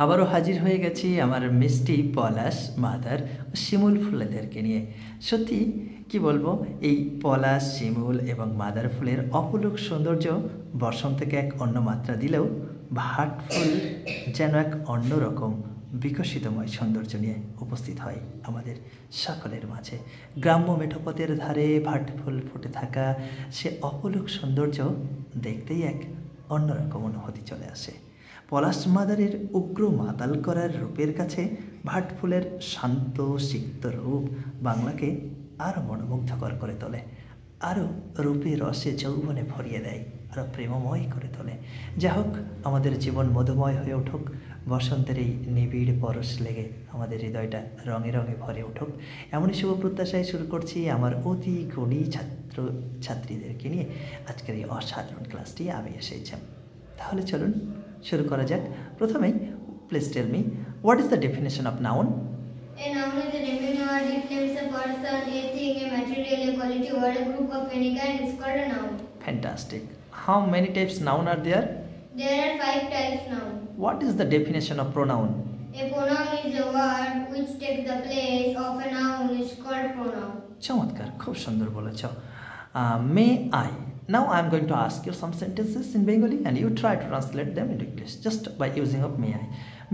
আবারও হাজির হয়ে গেছি আমার মিষ্টি পলাশ মাদার ও শিমুল ফুলেদেরকে নিয়ে। সত্যি কি বলবো, এই পলাশ, শিমুল এবং মাদার ফুলের অপলক সৌন্দর্য বসন্তকে এক অন্য মাত্রা দিলেও ভাট ফুল যেন এক অন্যরকম বিকশিতময় সৌন্দর্য নিয়ে উপস্থিত হয় আমাদের সকলের মাঝে। গ্রাম্য মেঠোপথের ধারে ভাট ফুল ফুটে থাকা সে অপলক সৌন্দর্য দেখতেই এক অন্যরকম অনুভূতি চলে আসে। পলাশ মাদারের উগ্র মাতাল করার রূপের কাছে ভাট ফুলের শান্ত সিক্ত রূপ বাংলাকে আরও মনোমুগ্ধকর করে তোলে, আরও রূপে রসে যৌবনে ভরিয়ে দেয়, আরও প্রেমময় করে তোলে। যা হোক, আমাদের জীবন মধুময় হয়ে উঠুক, বসন্তের এই নিবিড় পরশ লেগে আমাদের হৃদয়টা রঙে রঙে ভরে উঠুক, এমনই শুভ প্রত্যাশায় শুরু করছি আমার অতি গুণী ছাত্র ছাত্রীদেরকে নিয়ে আজকের এই অসাধারণ ক্লাসটি আমি এসেছি। তাহলে চলুন শুরু করা যাক। প্রথমেই please tell me, what is the definition of noun? A noun is a name or describes a person, a thing, a material, a quality, or a group of any kind is called a noun. Fantastic. How many types noun are there? There are 5 types noun. What is the definition of pronoun? A pronoun is a word which takes the place of a noun is called pronoun. চমৎকার, খুব সুন্দর বলেছ। May I, now I am going to ask you some sentences in Bengali and you try to translate them into English just by using of may I.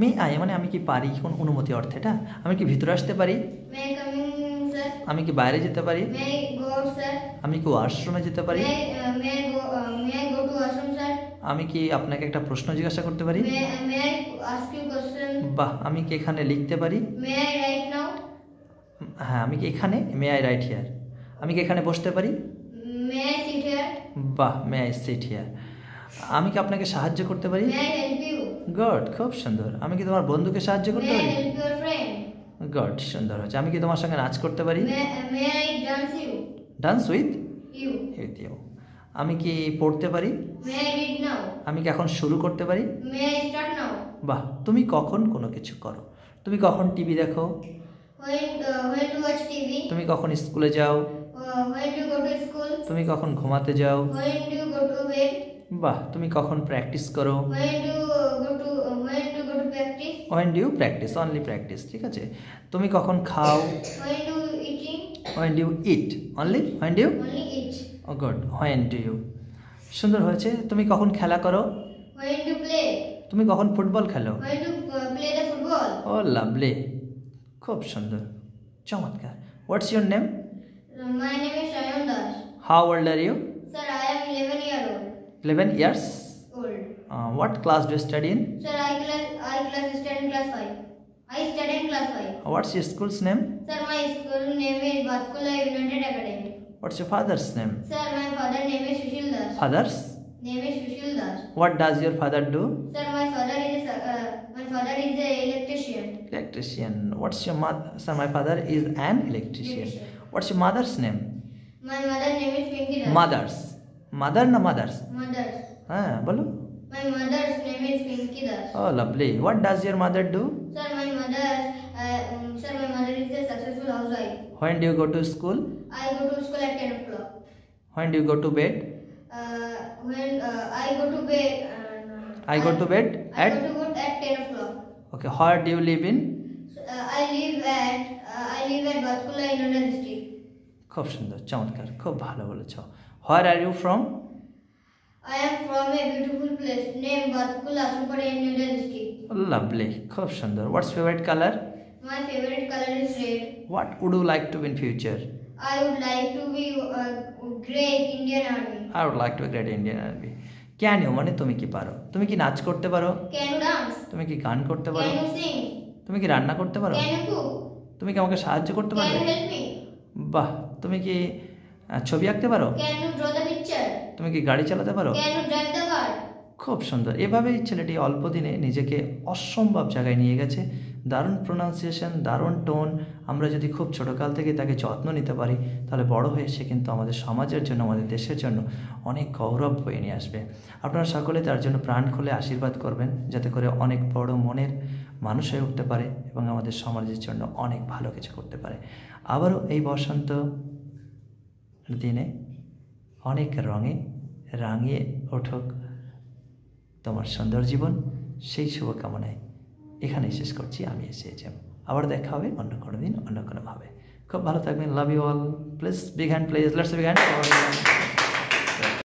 May I মানে আমি কি পারি, কোন অনুমতি অর্থেটা। আমি কি ভিতরে আসতে পারি? May I come in, sir? আমি কি বাইরে যেতে পারি? May I go out, sir? আমি কি ওয়াশরুমে যেতে পারি? May I go to washroom, sir? আমি কি আপনাকে একটা প্রশ্ন জিজ্ঞাসা করতে পারি? May I ask you question? বাহ, আমি কি এখানে লিখতে পারি? May I write now? হ্যাঁ, আমি কি এখানে, মে আই রাইট হিয়ার। আমি কি এখানে বসতে পারি? May I sit here? বাহ, মে আই সিট হিয়ার। আমি কি আপনাকে সাহায্য করতে পারি? May I help you? Good, খুব সুন্দর। আমি কি তোমার বন্ধুকে সাহায্য করতে May I পারি? help your friend? গুড, সুন্দর হচ্ছে। আমি কি তোমার সঙ্গে নাচ করতে পারি? May I dance you? Dance with You. You. আমি কি পড়তে পারি? May I read now? আমি কি এখন শুরু করতে পারি? May I start now? বাহ, তুমি কখন কোনো কিছু করো? তুমি কখন টিভি দেখো? When to watch TV? তুমি কখন স্কুলে যাও? When to go to school? তুমি কখন ঘুমাতে যাও? When to go to bed? বাহ, তুমি কখন প্র্যাকটিস করো? When to go to practice? When do you practice? Only practice, ঠিক আছে। তুমি কখন খাও? When do eating? When do you eat? Only when do you? Only eat. Oh good, when do you? সুন্দর হয়েছে। তুমি কখন খেলা করো? When to play? তুমি কখন ফুটবল খেলো? When to play the football? Oh lovely, খুব সুন্দর, চমৎকার। What's your name? My name is Shayan Das. How old are you? Sir, I am 11 year old. 11 years. Old. What class do you study in? Sir, I study in class 5. I study in class 5. What's your school's name? Sir, my school name is Batkula United Academy. What's your father's name? Sir, my father name is Sushil Das. Father's? Name is Sushil Das. What does your father do? Sir, my father is a electrician. Electrician. What's your mother? Sir, my father is an electrician. What's your mother's name? My mother name is Pinky Das. Mother's. Mother na mothers? Mother. হ্যাঁ বলো। My mother's name is Pinky Das. Oh lovely. What does your mother do? Sir, my mother is a successful housewife. When do you go to school? I go to school at 10 o'clock. When do you go to bed? When I go to bed. I go to bed I go to bed at 10 o'clock. Okay. Where do you live in? I live at Batkula in Nanda district. খুব সুন্দর, চমৎকার, খুব ভালো বলেছ। Where are you from? I am from a beautiful place named Batkula, Supara in Nanda district. Lovely, খুব সুন্দর। What's favorite color? My favorite color is red. What would you like to be in future? I would like to be a great Indian Army. I would like to be great Indian Army. Can you মানে তুমি কি পারো? তুমি কি নাচ করতে পারো? Can you dance? তুমি কি গান করতে পারো? Can you sing? তুমি কি রান্না করতে পারো? Can you cook? তুমি কি আমাকে সাহায্য করতে Can পারবে? you help me? বাহ, তুমি কি ছবি আঁকতে পারো? Can you draw the picture? তুমি কি গাড়ি চালাতে পারো? Can you drive the car? খুব সুন্দর। এভাবেই ছেলেটি অল্প দিনে নিজেকে অসম্ভব জায়গায় নিয়ে গেছে। দারুণ প্রোনাউন্সিয়েশন, দারুণ টোন। আমরা যদি খুব ছোটোকাল থেকে তাকে যত্ন নিতে পারি তাহলে বড় হয়ে সে কিন্তু আমাদের সমাজের জন্য, আমাদের দেশের জন্য অনেক গৌরব বয়ে নিয়ে আসবে। আপনারা সকলে তার জন্য প্রাণ খুলে আশীর্বাদ করবেন যাতে করে অনেক বড় মনের মানুষ হয়ে উঠতে পারে এবং আমাদের সমাজের জন্য অনেক ভালো কিছু করতে পারে। আবারও এই বসন্ত দিনে অনেক রঙে রাঙিয়ে উঠুক তোমার সুন্দর জীবন, সেই শুভকামনায় এখানেই শেষ করছি আমি এসেছিলাম। আবার দেখা হবে অন্য কোনো দিন অন্য কোনোভাবে। খুব ভালো থাকবেন। Love you all. Please big hand please, let's big hand.